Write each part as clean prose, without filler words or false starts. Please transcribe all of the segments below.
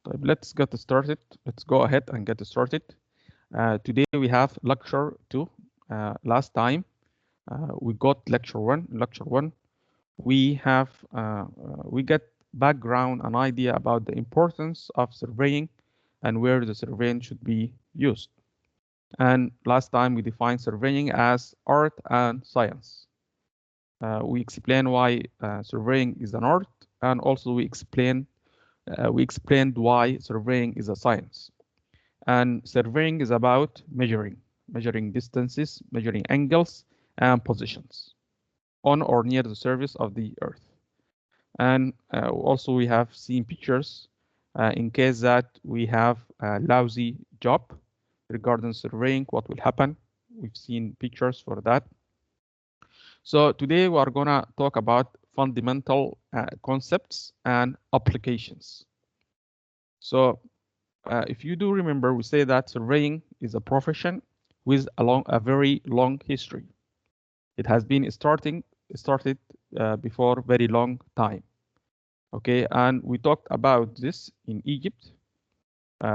Let's get started. Let's go ahead and get started. Today we have lecture 2. Last time we got lecture 1. Lecture 1, we have we get background and idea about the importance of surveying and where the surveying should be used. And last time we defined surveying as art and science. We explain why surveying is an art, and also we explained why surveying is a science. And surveying is about measuring distances, measuring angles and positions on or near the surface of the earth. And also we have seen pictures in case that we have a lousy job regarding surveying, what will happen. We've seen pictures for that. So today we are gonna talk about fundamental concepts and applications. So if you do remember, we say that surveying is a profession with a very long history. It has been started before very long time. Okay, and we talked about this in Egypt.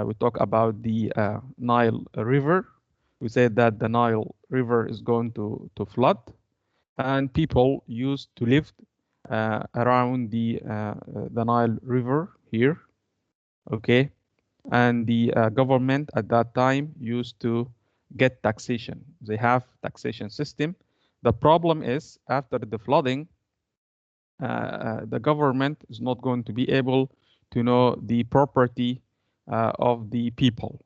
We talked about the Nile River. We said that the Nile River is going to flood, and people used to live around the Nile River here. Okay, and the government at that time used to get taxation. They have taxation system. The problem is after the flooding, the government is not going to be able to know the property of the people,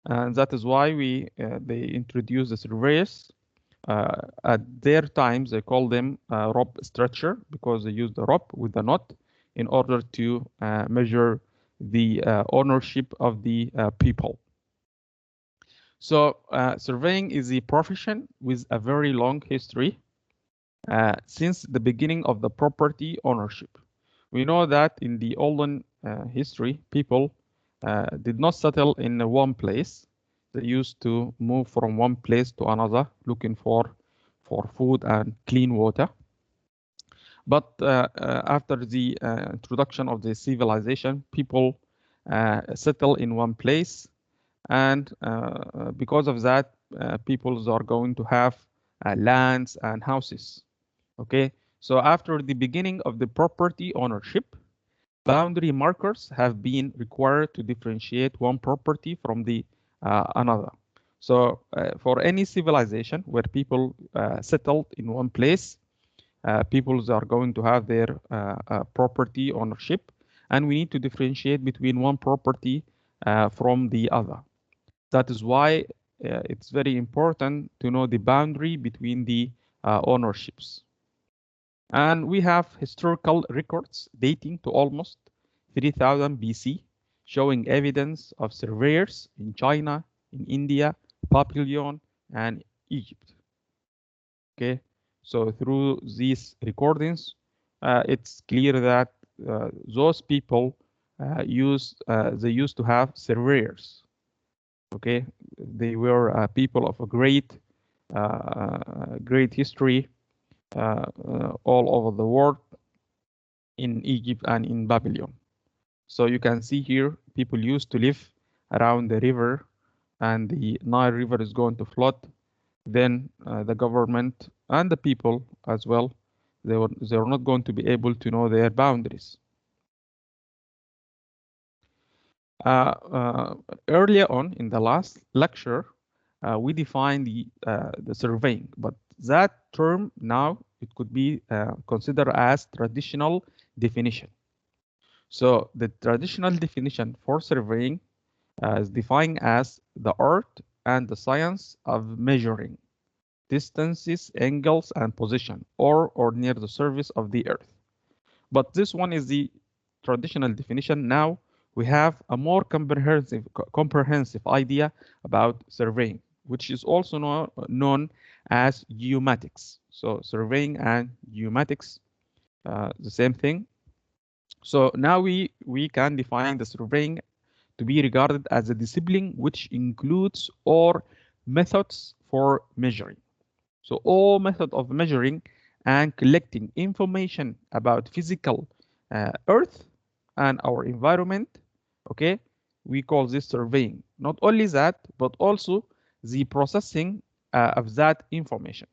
and that is why they introduced the surveyors. At their times, they call them rope stretcher because they use the rope with the knot in order to measure the ownership of the people. So surveying is a profession with a very long history since the beginning of the property ownership. We know that in the olden history, people did not settle in one place. They used to move from one place to another looking for food and clean water. But after the introduction of the civilization, people settle in one place, and because of that, peoples are going to have lands and houses. Okay, so after the beginning of the property ownership, boundary markers have been required to differentiate one property from the another. So for any civilization where people settled in one place, peoples are going to have their property ownership, and we need to differentiate between one property from the other. That is why it's very important to know the boundary between the ownerships. And we have historical records dating to almost 3000 BC, showing evidence of surveyors in China, in India, Babylon, and Egypt. Okay, so through these recordings, it's clear that those people they used to have surveyors. Okay, they were people of a great history all over the world, in Egypt and in Babylon. So you can see here, people used to live around the river, and the Nile River is going to flood. Then the government and the people as well, they were not going to be able to know their boundaries. Earlier on in the last lecture, we defined the surveying, but that term now it could be considered as traditional definition. So the traditional definition for surveying is defined as the art and the science of measuring distances, angles, and position, or near the surface of the earth. But this one is the traditional definition. Now we have a more comprehensive idea about surveying, which is also known as geomatics. So surveying and geomatics, the same thing. So now we can define the surveying to be regarded as a discipline which includes all methods for measuring. So all method of measuring and collecting information about physical Earth and our environment, Okay, we call this surveying. Not only that, but also the processing of that information.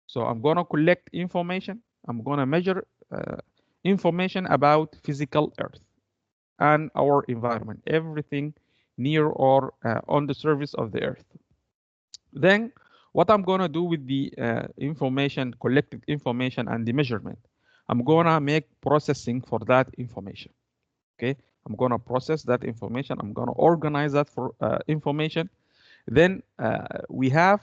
So I'm gonna collect information. I'm gonna measure information about physical Earth and our environment, everything near or on the surface of the Earth. Then what I'm gonna do with the information, collected information and the measurement, I'm gonna make processing for that information. Okay, I'm gonna process that information. I'm gonna organize that for information. Then we have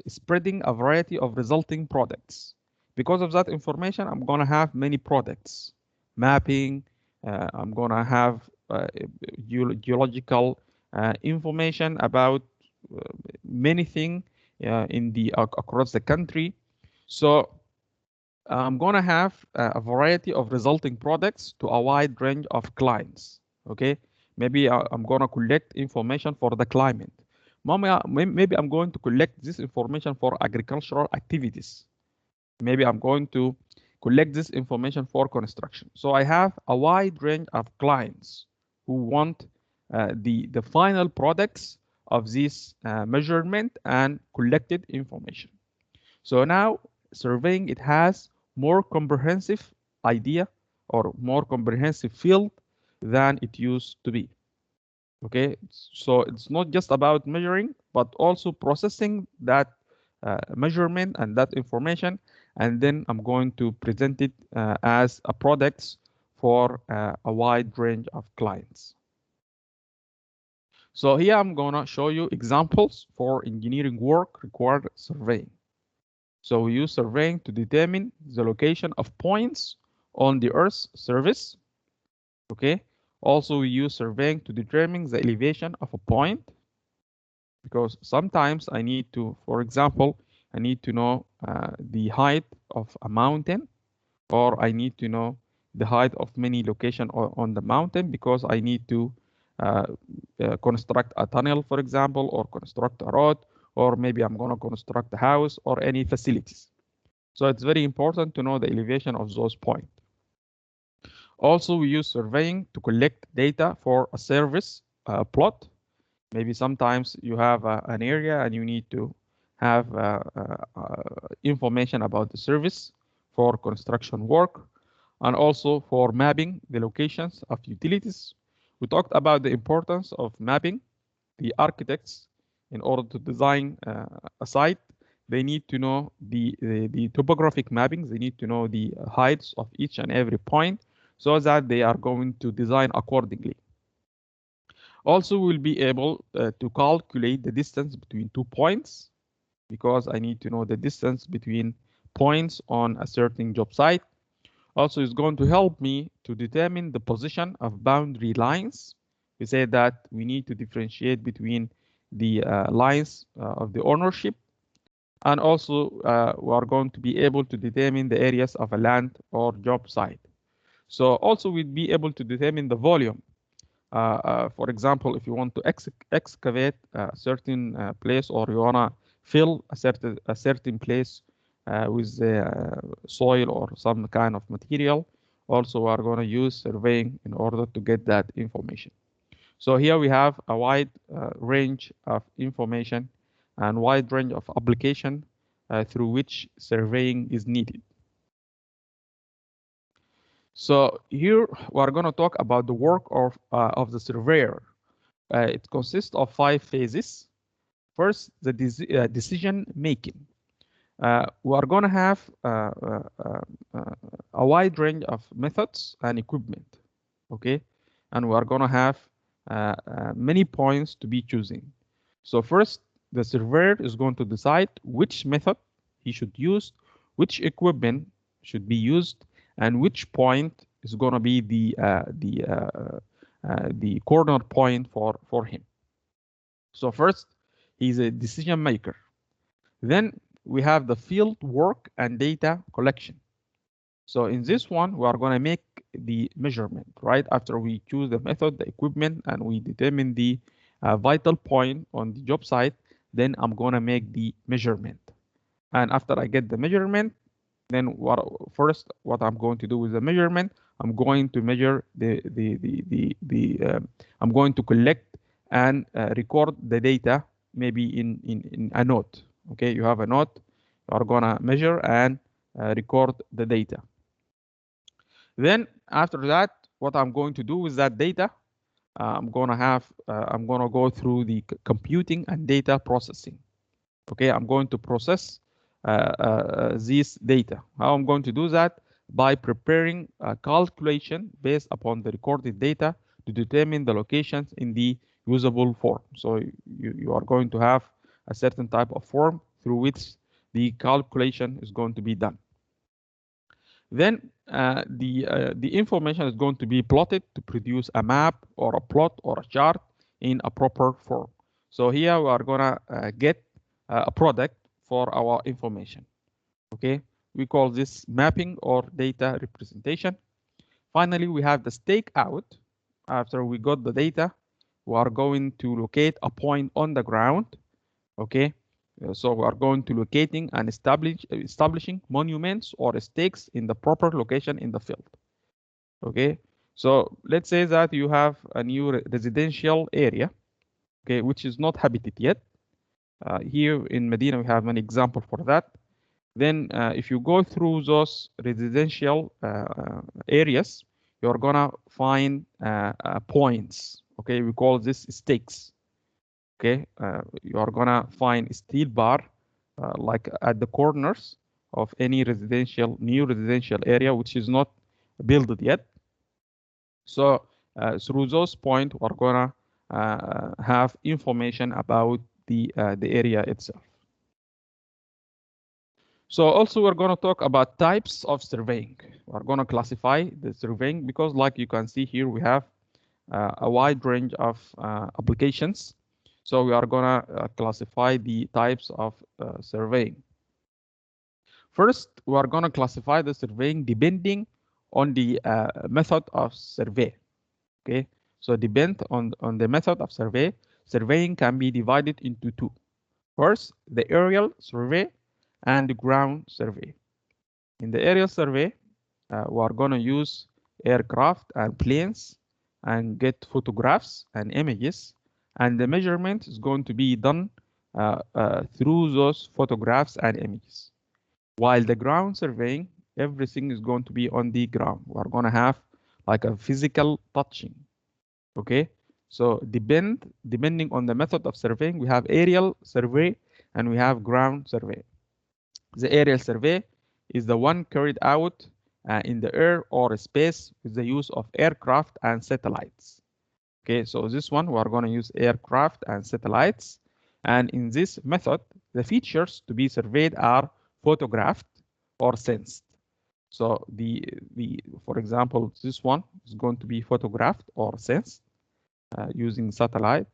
spreading a variety of resulting products. Because of that information, I'm gonna have many products, mapping. I'm gonna have geological information about uh, many things in the across the country. So I'm gonna have a variety of resulting products to a wide range of clients. Okay, maybe I'm gonna collect information for the climate. Maybe I'm going to collect this information for agricultural activities. Maybe I'm going to collect this information for construction. So I have a wide range of clients who want the final products of this measurement and collected information. So now surveying, it has more comprehensive idea or more comprehensive field than it used to be. Okay, so it's not just about measuring, but also processing that measurement and that information, and then I'm going to present it as a products for a wide range of clients. So here I'm gonna show you examples for engineering work required surveying. So we use surveying to determine the location of points on the Earth's surface. Okay. Also, we use surveying to determine the elevation of a point, because sometimes I need to, for example, I need to know the height of a mountain, or I need to know the height of many locations on the mountain, because I need to uh, construct a tunnel, for example, or construct a road, or maybe I'm going to construct a house or any facilities. So it's very important to know the elevation of those points. Also, we use surveying to collect data for a service plot. Maybe sometimes you have an area and you need to have information about the service for construction work, and also for mapping the locations of utilities. We talked about the importance of mapping. The architects, in order to design a site, they need to know the topographic mappings. They need to know the heights of each and every point, so that they are going to design accordingly. Also, we'll be able to calculate the distance between 2 points, because I need to know the distance between points on a certain job site. Also, it's going to help me to determine the position of boundary lines. We say that we need to differentiate between the lines of the ownership, and also we are going to be able to determine the areas of a land or job site. So also we'd be able to determine the volume. For example, if you want to excavate a certain place, or you wanna fill a certain place with soil or some kind of material, also we are going to use surveying in order to get that information. So here we have a wide range of information and wide range of application through which surveying is needed. So here we are going to talk about the work of the surveyor. It consists of 5 phases. First, the decision making. We are going to have a wide range of methods and equipment, okay? And we are going to have many points to be choosing. So first, the surveyor is going to decide which method he should use, which equipment should be used, and which point is going to be the corner point for him. So first, he's a decision maker. Then we have the field work and data collection. So in this one, we are going to make the measurement, right? After we choose the method, the equipment, and we determine the vital point on the job site, then I'm going to make the measurement. And after I get the measurement, then what I'm going to do with the measurement, I'm going to measure I'm going to collect and record the data maybe in a node. Okay, you have a node, you are gonna measure and record the data. Then after that, what I'm going to do with that data, I'm gonna go through the computing and data processing. Okay, I'm going to process this data. How I'm going to do that? By preparing a calculation based upon the recorded data to determine the locations in the usable form. So you are going to have a certain type of form through which the calculation is going to be done. Then the information is going to be plotted to produce a map or a plot or a chart in a proper form. So here we are gonna get a product for our information. Okay, we call this mapping or data representation. Finally, we have the stake out. After we got the data, we are going to locate a point on the ground. Okay, so we are going to locating and establishing monuments or stakes in the proper location in the field. Okay, so let's say that you have a new residential area, okay, which is not habited yet. Here in Medina, we have an example for that. Then if you go through those residential areas, you're gonna find points. Okay, we call this stakes. Okay, you are gonna find steel bar like at the corners of any new residential area which is not built yet. So through those points, we're gonna have information about the area itself. So also we're going to talk about types of surveying. We're going to classify the surveying because like you can see here, we have a wide range of applications. So we are going to classify the types of surveying. First, we are going to classify the surveying depending on the method of survey. Okay, so depend on the method of survey, surveying can be divided into two. First, the aerial survey and the ground survey. In the aerial survey, we are going to use aircraft and planes and get photographs and images, and the measurement is going to be done through those photographs and images. While the ground surveying, everything is going to be on the ground. We are going to have like a physical touching. Okay, so depending on the method of surveying, we have aerial survey and we have ground survey. The aerial survey is the one carried out in the air or space with the use of aircraft and satellites. Okay, so this one we are going to use aircraft and satellites, and in this method, the features to be surveyed are photographed or sensed. So for example, this one is going to be photographed or sensed using satellite.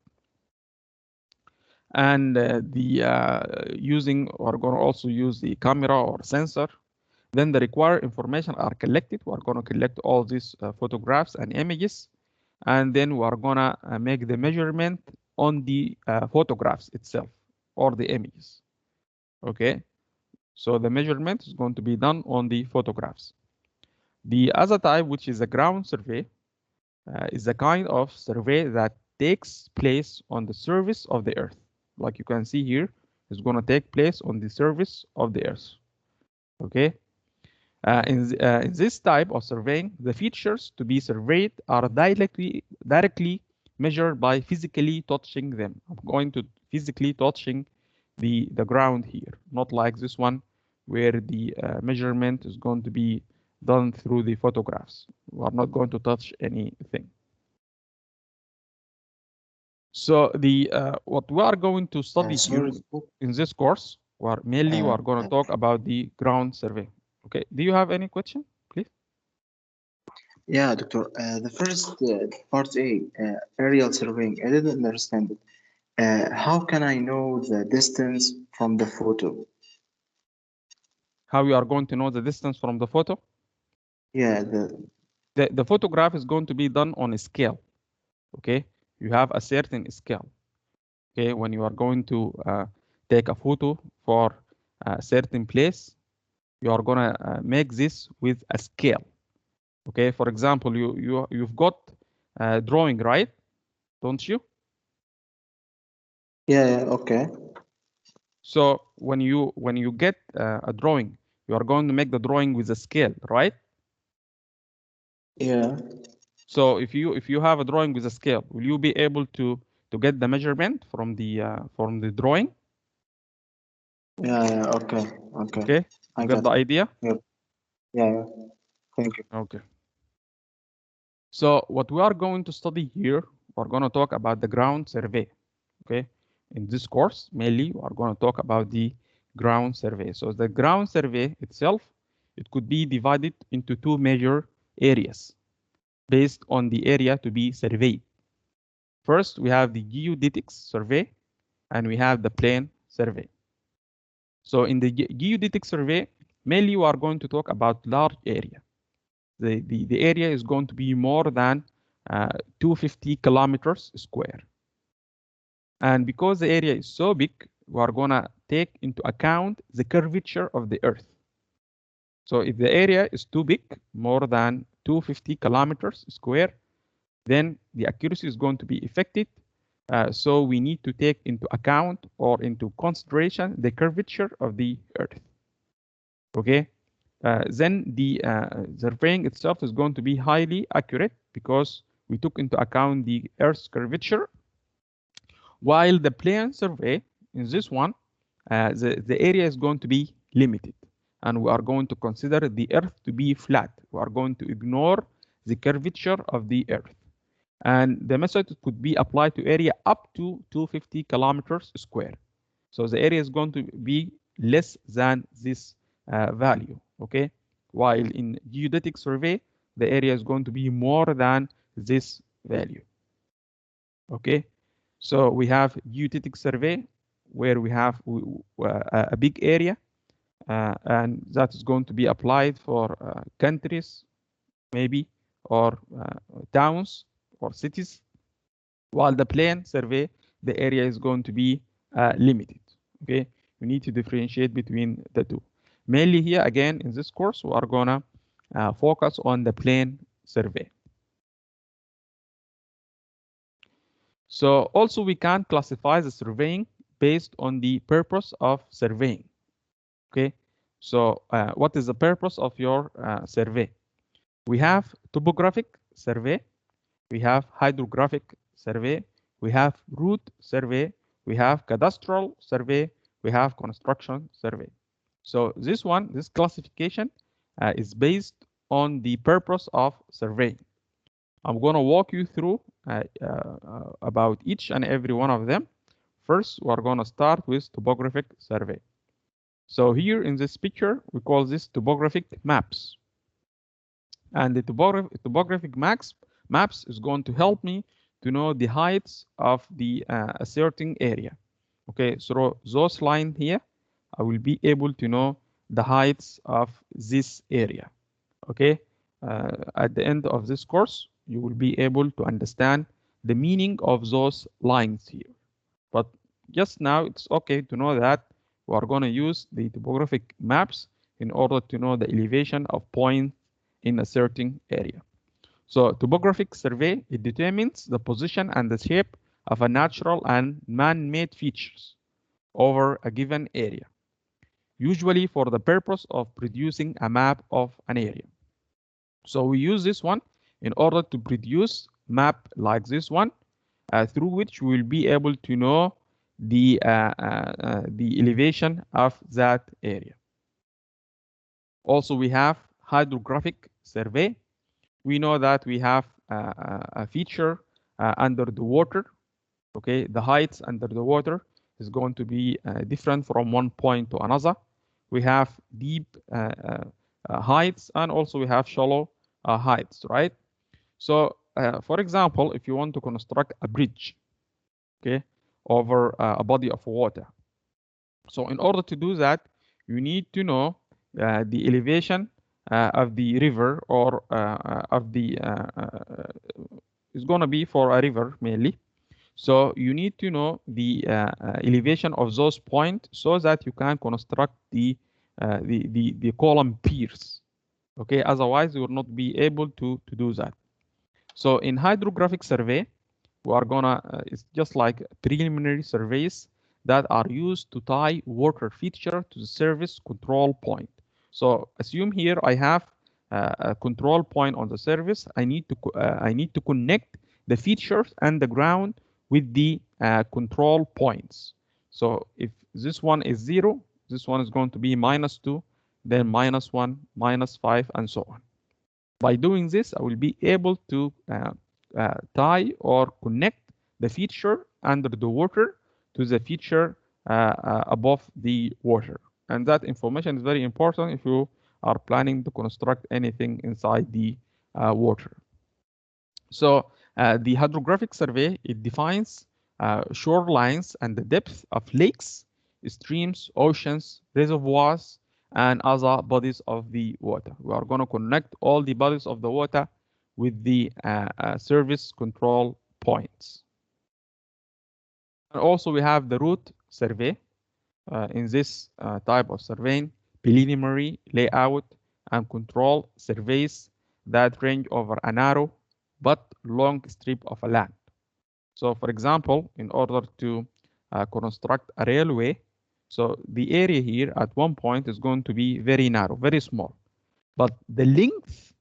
And we're going to also use the camera or sensor. Then the required information are collected. We're going to collect all these photographs and images, and then we're going to make the measurement on the photographs itself or the images. Okay, so the measurement is going to be done on the photographs. The other type, which is a ground survey, is the kind of survey that takes place on the surface of the earth. Like you can see here, it's going to take place on the surface of the earth. Okay. In this type of surveying, the features to be surveyed are directly measured by physically touching them. I'm going to physically touching the ground here, not like this one where the measurement is going to be done through the photographs. We are not going to touch anything. So what we are going to study here in this course, we are going to talk about the ground survey. Okay, do you have any question, please? Yeah, Doctor. The first part A, aerial surveying, I didn't understand it. How can I know the distance from the photo? How you are going to know the distance from the photo? Yeah, the photograph is going to be done on a scale. Okay, you have a certain scale. Okay, when you are going to take a photo for a certain place, you are gonna make this with a scale. Okay, for example, you've got drawing, right? Don't you? Yeah, okay. So when you get a drawing, you are going to make the drawing with a scale, right? Yeah, So if you have a drawing with a scale, will you be able to get the measurement from the drawing? yeah, okay, okay. Okay, you I got got the it. idea? Yep. Yeah. Thank you. Okay. So what we are going to study here, we're going to talk about the ground survey. Okay. In this course, mainly we are going to talk about the ground survey. So the ground survey itself, it could be divided into two major areas based on the area to be surveyed. First, we have the geodetics survey and we have the plane survey. So in the geodetic survey, mainly we are going to talk about large area. The area is going to be more than 250 kilometers square. And because the area is so big, we are going to take into account the curvature of the Earth. So if the area is too big, more than 250 kilometers square, then the accuracy is going to be affected. So we need to take into account or into consideration the curvature of the Earth. Okay. Then the surveying itself is going to be highly accurate because we took into account the Earth's curvature, while the plane survey in this one, the area is going to be limited, and we are going to consider the Earth to be flat. We are going to ignore the curvature of the Earth, and the method could be applied to area up to 250 kilometers square. So the area is going to be less than this value, okay? While in geodetic survey, the area is going to be more than this value, okay? So we have geodetic survey where we have a big area, and that is going to be applied for countries, maybe, or towns or cities, while the plane survey, the area is going to be limited. Okay, we need to differentiate between the two. Mainly here again in this course, we are gonna focus on the plane survey. So also we can classify the surveying based on the purpose of surveying. Okay, so what is the purpose of your survey? We have topographic survey, we have hydrographic survey, we have route survey, we have cadastral survey, we have construction survey. So this classification is based on the purpose of surveying. I'm going to walk you through about each and every one of them. First, we're going to start with topographic survey. So here in this picture, we call this topographic maps. And the topographic maps is going to help me to know the heights of the a certain area. Okay, so those lines here, I will be able to know the heights of this area. Okay, at the end of this course, you will be able to understand the meaning of those lines here. But just now, it's okay to know that we are going to use the topographic maps in order to know the elevation of points in a certain area. So topographic survey, it determines the position and the shape of a natural and man-made features over a given area, usually for the purpose of producing a map of an area. So we use this one in order to produce map like this one, through which we will be able to know the elevation of that area. Also, we have hydrographic survey. We know that we have a feature under the water. Okay, the heights under the water is going to be different from one point to another. We have deep heights, and also we have shallow heights, right? So, for example, if you want to construct a bridge, okay, over a body of water. So in order to do that, you need to know the elevation of the river, or of the it's going to be for a river mainly. So you need to know the elevation of those points so that you can construct the column piers. Okay, otherwise you will not be able to do that. So in hydrographic survey, we are gonna, it's just like preliminary surveys that are used to tie water feature to the service control point. So assume here I have a control point on the service. I need to connect the features and the ground with the control points. So if this one is 0, this one is going to be -2, then -1, -5, and so on. By doing this, I will be able to tie or connect the feature under the water to the feature above the water. And that information is very important if you are planning to construct anything inside the water. So the hydrographic survey, it defines shorelines and the depth of lakes, streams, oceans, reservoirs, and other bodies of the water. We are going to connect all the bodies of the water with the service control points. And also we have the route survey. In this type of surveying, preliminary layout and control surveys that range over a narrow but long strip of land. So for example, in order to construct a railway, so the area here at one point is going to be very narrow, very small, but the length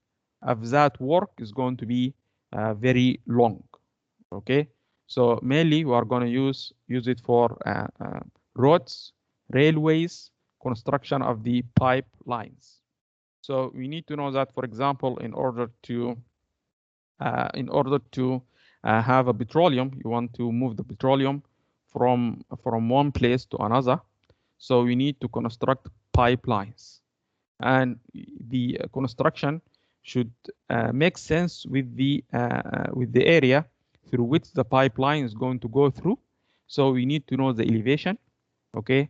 of that work is going to be very long. Okay, so mainly we are going to use it for roads, railways, construction of the pipelines. So we need to know that, for example, in order to have a petroleum, you want to move the petroleum from one place to another. So we need to construct pipelines, and the construction should make sense with the area through which the pipeline is going to go through. So we need to know the elevation. Okay,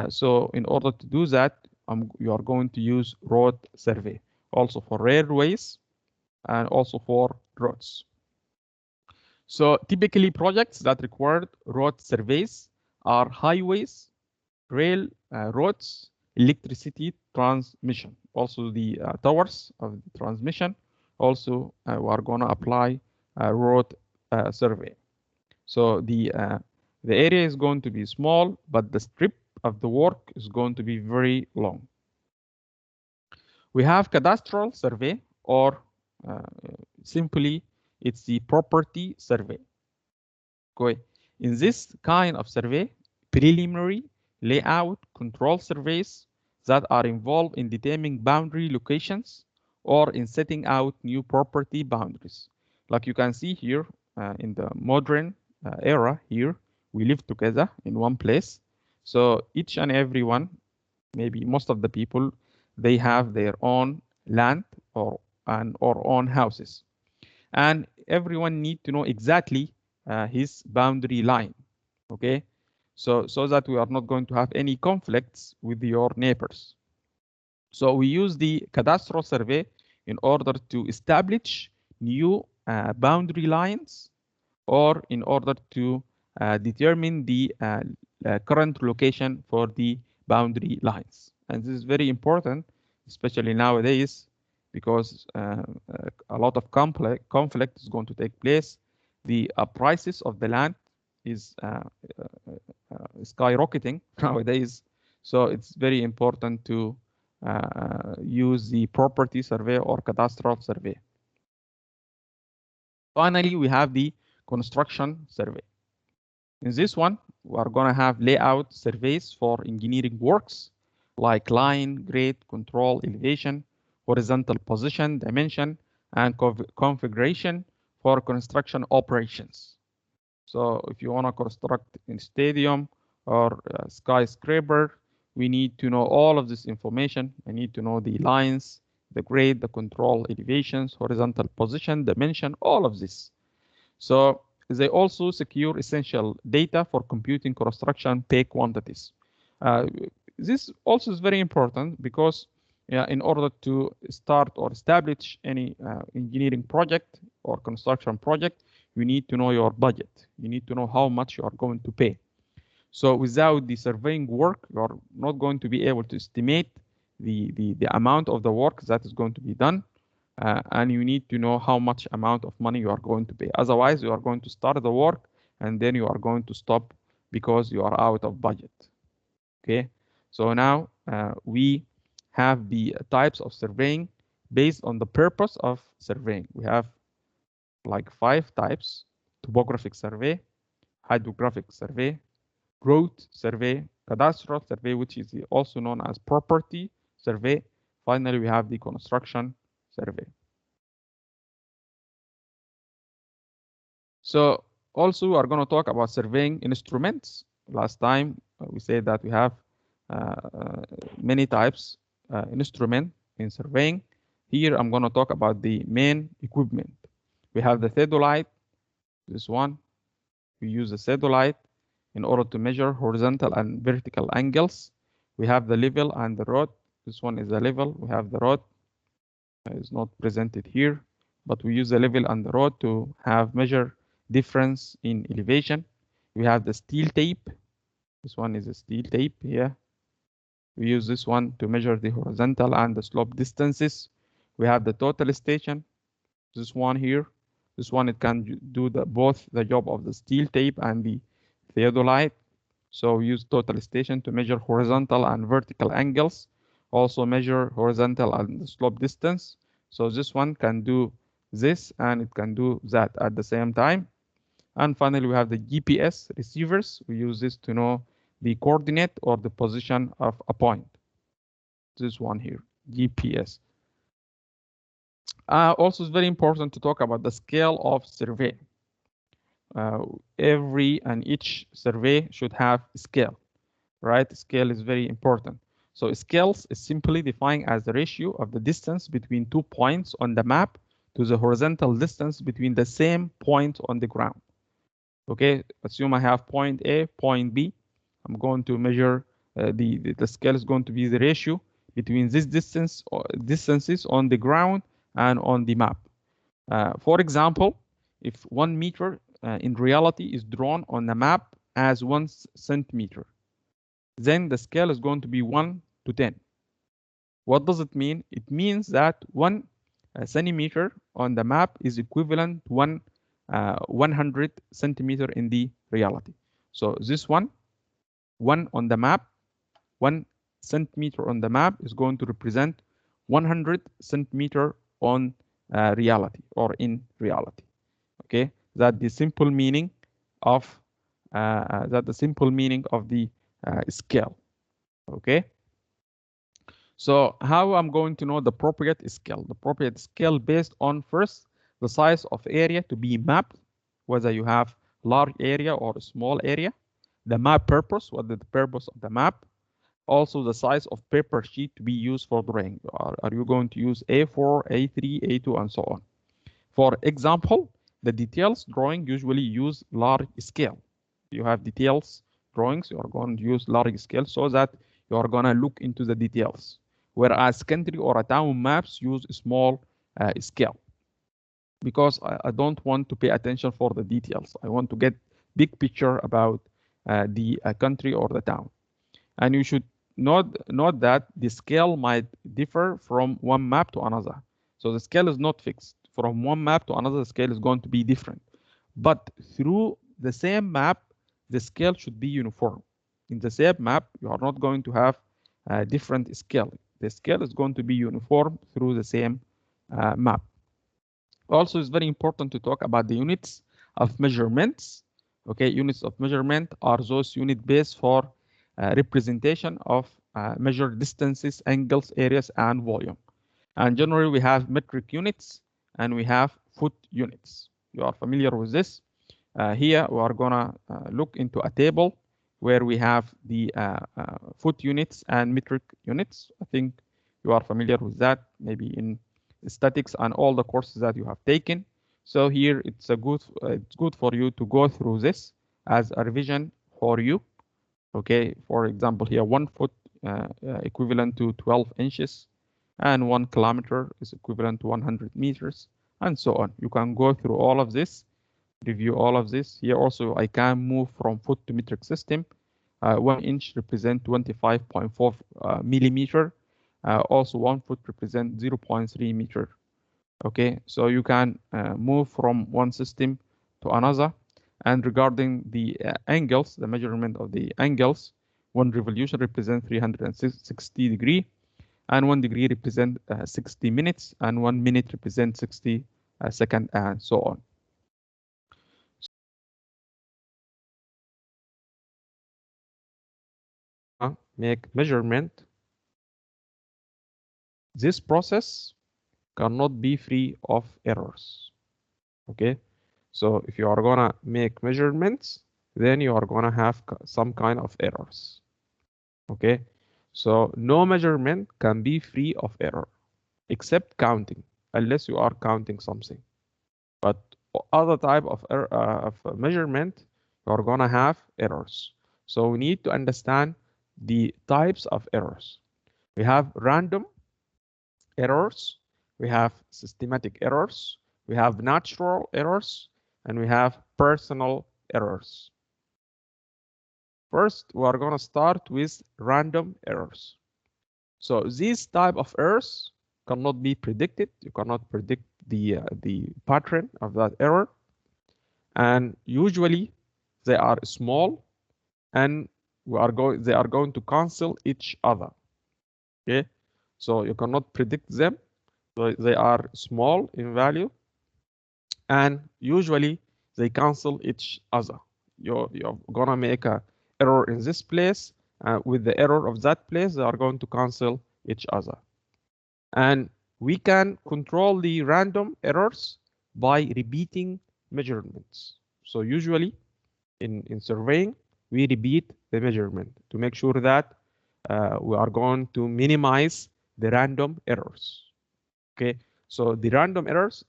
so in order to do that, you are going to use road survey, also for railways and also for roads. So typically projects that require road surveys are highways, rail roads, electricity transmission. Also the towers of the transmission. Also, we are going to apply a road survey. So the area is going to be small, but the strip of the work is going to be very long. We have cadastral survey, or simply it's the property survey. Okay. In this kind of survey, preliminary layout control surveys that are involved in determining boundary locations or in setting out new property boundaries. Like you can see here in the modern era here, we live together in one place. So each and every one, maybe most of the people, they have their own land or own houses, and everyone need to know exactly his boundary line. Okay, so that we are not going to have any conflicts with your neighbors. So we use the cadastral survey in order to establish new boundary lines, or in order to determine the current location for the boundary lines. And this is very important, especially nowadays, because a lot of conflict is going to take place. The prices of the land is skyrocketing nowadays. So it's very important to use the property survey or cadastral survey. Finally, we have the construction survey. In this one, we are going to have layout surveys for engineering works like line, grade, control, elevation, horizontal position, dimension, and configuration for construction operations. So if you want to construct a stadium or a skyscraper, we need to know all of this information. I need to know the lines, the grade, the control, elevations, horizontal position, dimension, all of this. So they also secure essential data for computing construction pay quantities. This also is very important because in order to start or establish any engineering project or construction project, you need to know your budget. You need to know how much you are going to pay. So without the surveying work, you are not going to be able to estimate the amount of the work that is going to be done, and you need to know how much amount of money you are going to pay. Otherwise, you are going to start the work and then you are going to stop because you are out of budget. Okay, so now we have the types of surveying based on the purpose of surveying. We have like 5 types: topographic survey, hydrographic survey, road survey, cadastral survey, which is also known as property survey. Finally, we have the construction survey. So also we are going to talk about surveying instruments. Last time we said that we have many types instrument in surveying. Here I'm going to talk about the main equipment. We have the theodolite, this one. We use the theodolite in order to measure horizontal and vertical angles. We have the level and the rod. This one is the level. We have the rod. It's not presented here, but we use the level and the rod to have measure difference in elevation. We have the steel tape. This one is a steel tape here. We use this one to measure the horizontal and the slope distances. We have the total station. This one here. This one, it can do both the job of the steel tape and the theodolite. So we use total station to measure horizontal and vertical angles. Also measure horizontal and slope distance. So this one can do this and it can do that at the same time. And finally, we have the GPS receivers. We use this to know the coordinate or the position of a point. This one here, GPS. Also, it's very important to talk about the scale of survey. Every and each survey should have scale, right? Scale is very important. So scales is simply defined as the ratio of the distance between 2 points on the map to the horizontal distance between the same point on the ground. Okay, assume I have point A, point B. I'm going to measure the scale is going to be the ratio between this distances on the ground and on the map. For example, if 1 meter in reality is drawn on the map as 1 centimeter, then the scale is going to be 1 to 10. What does it mean? It means that 1 centimeter on the map is equivalent to 100 centimeter in the reality. So this one on the map, 1 centimeter on the map is going to represent 100 centimeter on reality or in reality. Okay, that the simple meaning of the scale. Okay, so how I'm going to know the appropriate scale? The appropriate scale based on first the size of area to be mapped, whether you have large area or a small area, the map purpose, what is the purpose of the map, also the size of paper sheet to be used for drawing. Are you going to use A4, A3, A2, and so on? For example, the details drawing usually use large scale. You have details drawings, you are going to use large scale so that you are going to look into the details. Whereas country or a town maps use small scale. Because I don't want to pay attention for the details. I want to get big picture about the country or the town. And you should note that the scale might differ from one map to another. So the scale is not fixed. From one map to another, the scale is going to be different. But through the same map, the scale should be uniform. In the same map, you are not going to have a different scale. The scale is going to be uniform through the same map. Also, it's very important to talk about the units of measurements. Okay, units of measurement are those unit based for representation of measured distances, angles, areas, and volume. And generally, we have metric units and we have foot units. You are familiar with this. Here, we are gonna look into a table where we have the foot units and metric units. I think you are familiar with that, maybe in statics and all the courses that you have taken. So here it's good for you to go through this as a revision for you. Okay, for example, here 1 foot equivalent to 12 inches and 1 kilometer is equivalent to 100 meters and so on. You can go through all of this, review all of this. Here also I can move from foot to metric system. 1 inch represent 25.4 millimeter. Also 1 foot represents 0.3 meter. Okay, so you can move from one system to another. And regarding the angles, the measurement of the angles, 1 revolution represents 360 degree, and 1 degree represents 60 minutes, and 1 minute represents 60 seconds, and so on. Make measurement. This process cannot be free of errors. Okay, so if you are gonna make measurements, then you are gonna have some kind of errors. Okay, so no measurement can be free of error except counting, unless you are counting something. But other type of measurement, you are gonna have errors. So we need to understand the types of errors. We have random errors, we have systematic errors, we have natural errors, and we have personal errors. First, we are going to start with random errors. So these type of errors cannot be predicted. You cannot predict the pattern of that error, and usually they are small, and they are going to cancel each other. Okay, so you cannot predict them. So they are small in value, and usually they cancel each other. You're gonna make a error in this place, with the error of that place, they are going to cancel each other. And we can control the random errors by repeating measurements. So usually in surveying, we repeat the measurement to make sure that we are going to minimize the random errors. Okay, so the random errors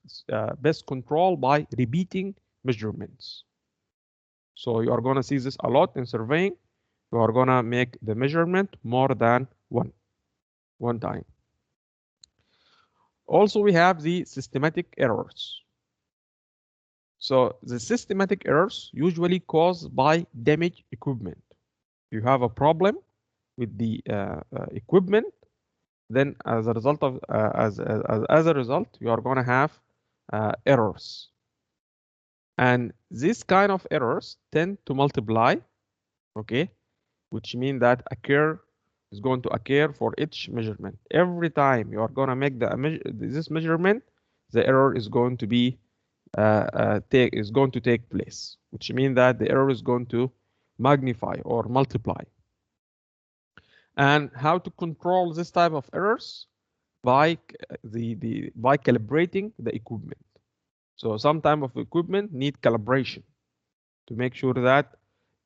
best controlled by repeating measurements. So you are going to see this a lot in surveying. You are going to make the measurement more than one time. Also, we have the systematic errors. So the systematic errors usually caused by damaged equipment. You have a problem with the equipment, then as a result of as a result, you are going to have errors. And this kind of errors tend to multiply, okay, which means that is going to occur for each measurement. Every time you are going to make this measurement, the error is going to be take place, which means that the error is going to magnify or multiply. And how to control this type of errors? By by calibrating the equipment. So some type of equipment need calibration to make sure that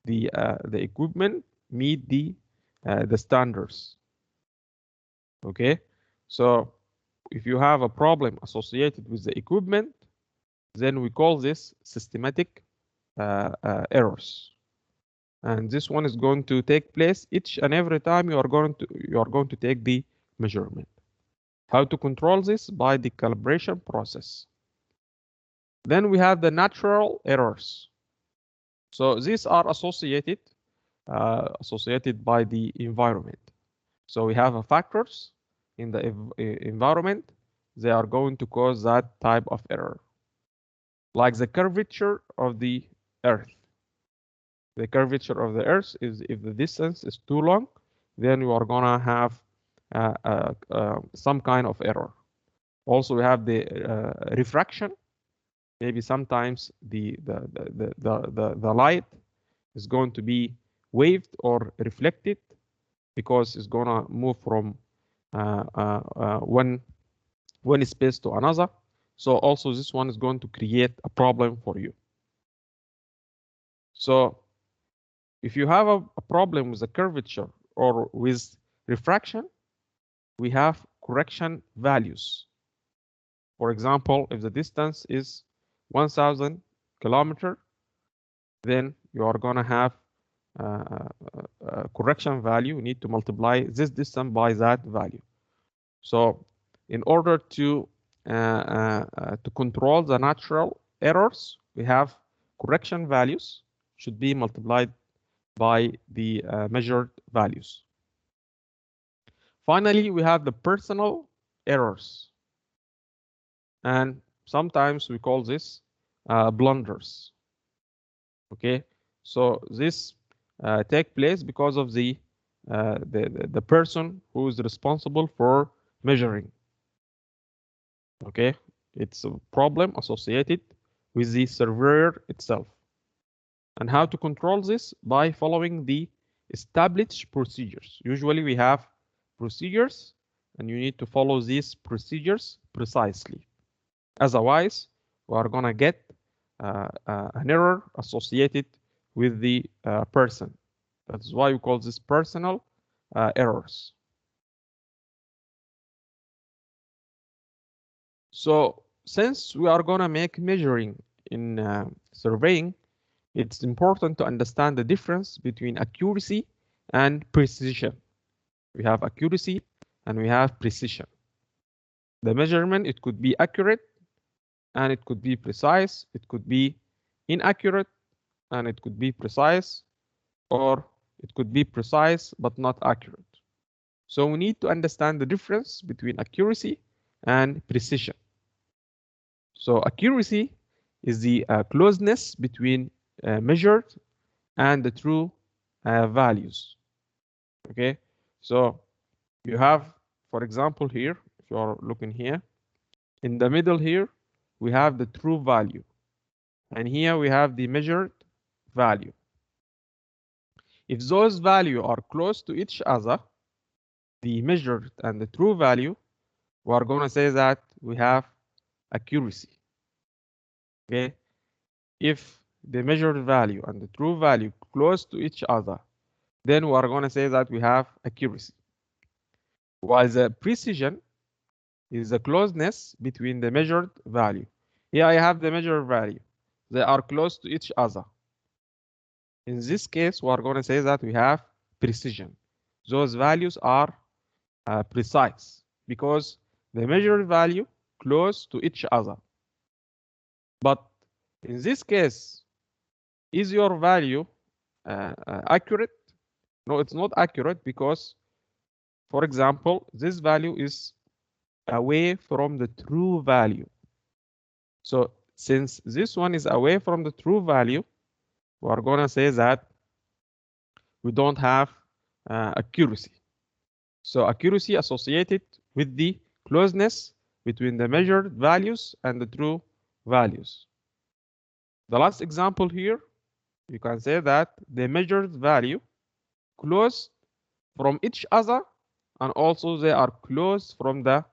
the equipment meet the standards. Okay, so if you have a problem associated with the equipment, then we call this systematic errors, and this one is going to take place each and every time you are going to take the measurement. How to control this? By the calibration process. Then we have the natural errors. So these are associated by the environment. So we have factors in the environment. They are going to cause that type of error, like the curvature of the Earth. The curvature of the Earth is, if the distance is too long, then you are gonna have some kind of error. Also, we have the refraction. Maybe sometimes the light is going to be waved or reflected because it's gonna move from one space to another. So also this one is going to create a problem for you. So if you have a problem with the curvature or with refraction, we have correction values. For example, if the distance is 1000 kilometers, then you are going to have a correction value. You need to multiply this distance by that value. So in order to control the natural errors, we have correction values should be multiplied by the measured values. Finally, we have the personal errors, and sometimes we call this blunders. Okay, so this take place because of the person who is responsible for measuring. Okay, it's a problem associated with the surveyor itself. And how to control this? By following the established procedures. Usually we have procedures and you need to follow these procedures precisely. Otherwise, we are gonna get an error associated with the person. That's why we call this personal errors. So since we are gonna make measuring in surveying, it's important to understand the difference between accuracy and precision. We have accuracy and we have precision. The measurement, it could be accurate and it could be precise. It could be inaccurate and it could be precise, or it could be precise but not accurate. So we need to understand the difference between accuracy and precision. So accuracy is the closeness between measured and the true values. Okay, so you have, for example, here, if you are looking here, in the middle here, we have the true value, and here we have the measured value. If those values are close to each other, the measured and the true value, we are going to say that we have accuracy. Okay, if the measured value and the true value close to each other, then we are going to say that we have accuracy. While the precision is the closeness between the measured value. Here I have the measured value. They are close to each other. In this case, we are going to say that we have precision. Those values are precise because the measured value close to each other. But in this case, is your value accurate? No, it's not accurate because, for example, this value is away from the true value. So since this one is away from the true value, we are going to say that we don't have accuracy. So accuracy associated with the closeness between the measured values and the true values. The last example here, you can say that the measured value close from each other, and also they are close from the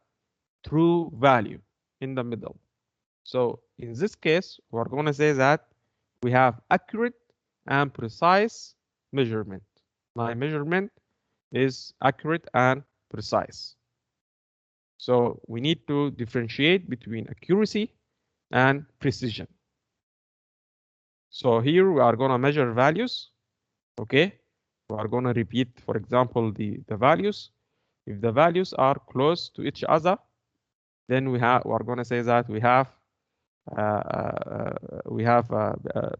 true value in the middle. So in this case, we're going to say that we have accurate and precise measurement. My measurement is accurate and precise. So we need to differentiate between accuracy and precision. So here we are going to measure values. Okay, we are going to repeat, for example, the values. If the values are close to each other, then we are going to say that we have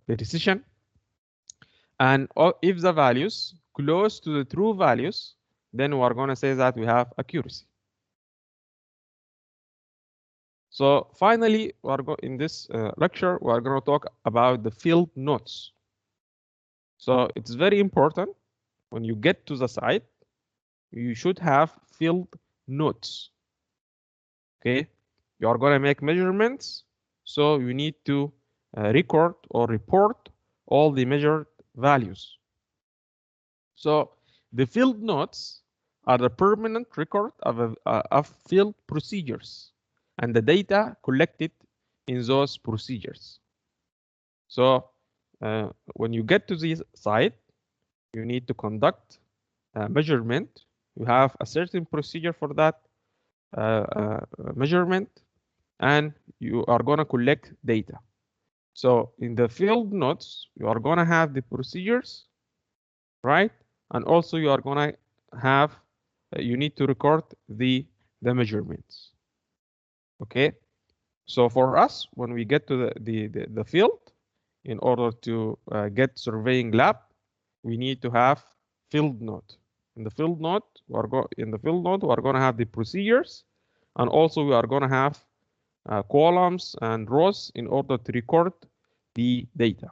precision. And if the values close to the true values, then we are going to say that we have accuracy. So finally, in this lecture, we are going to talk about the field notes. So it's very important when you get to the site, you should have field notes. Okay, you are going to make measurements, so you need to record or report all the measured values. So the field notes are the permanent record of field procedures and the data collected in those procedures. So when you get to this site, you need to conduct a measurement. You have a certain procedure for that measurement, and you are going to collect data. So in the field notes, you are going to have the procedures, right? And also you are going to have, you need to record the measurements. Okay. So for us, when we get to the field, in order to get surveying lab, we need to have field note. in the field note, we are going to have the procedures, and also we are going to have columns and rows in order to record the data.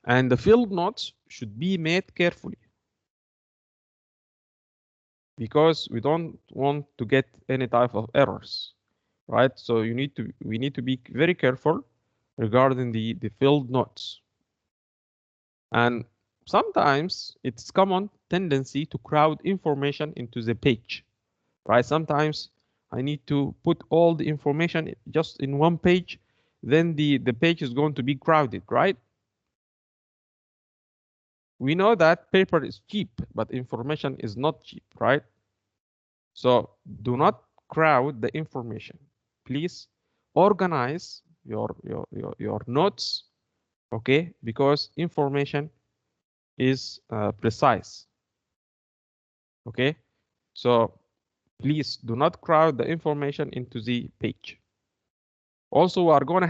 And the field notes should be made carefully, because we don't want to get any type of errors, right? So we need to be very careful regarding the field notes. And sometimes it's common tendency to crowd information into the page, right? Sometimes I need to put all the information just in one page, then the page is going to be crowded, right? We know that paper is cheap, but information is not cheap, right? So do not crowd the information. Please organize your notes, okay? Because information is precise, okay? So please do not crowd the information into the page. Also, we are going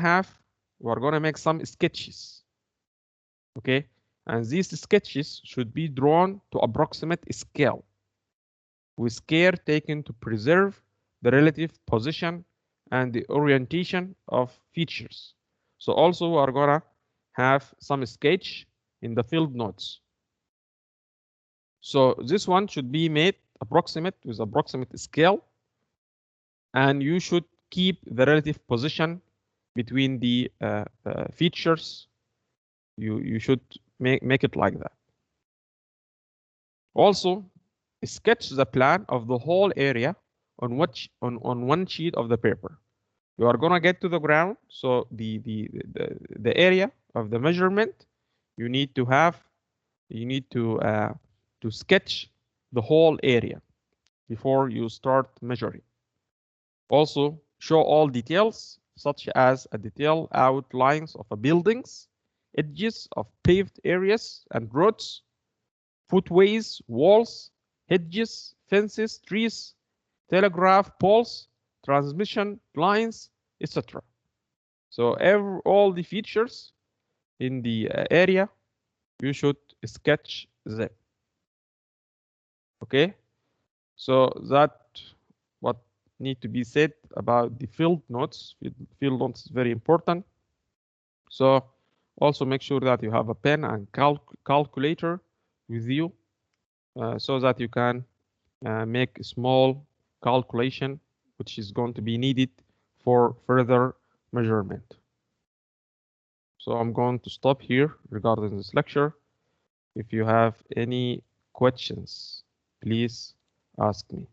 to make some sketches, okay? And these sketches should be drawn to approximate scale, with care taken to preserve the relative position and the orientation of features. So also we are gonna have some sketch in the field notes. So this one should be made approximate with approximate scale, and you should keep the relative position between the features. You should make it like that. Also, sketch the plan of the whole area on one sheet of the paper. You are gonna get to the ground, so the area of the measurement you need to sketch the whole area before you start measuring. Also, show all details, such as a detailed outlines of a buildings, edges of paved areas and roads, footways, walls, hedges, fences, trees, telegraph poles, transmission lines, etc. So all the features in the area, you should sketch them. Okay, so that what need to be said about the field notes. Field notes is very important. So also make sure that you have a pen and calculator with you, so that you can make a small calculation which is going to be needed for further measurement. So I'm going to stop here regarding this lecture. If you have any questions, please ask me.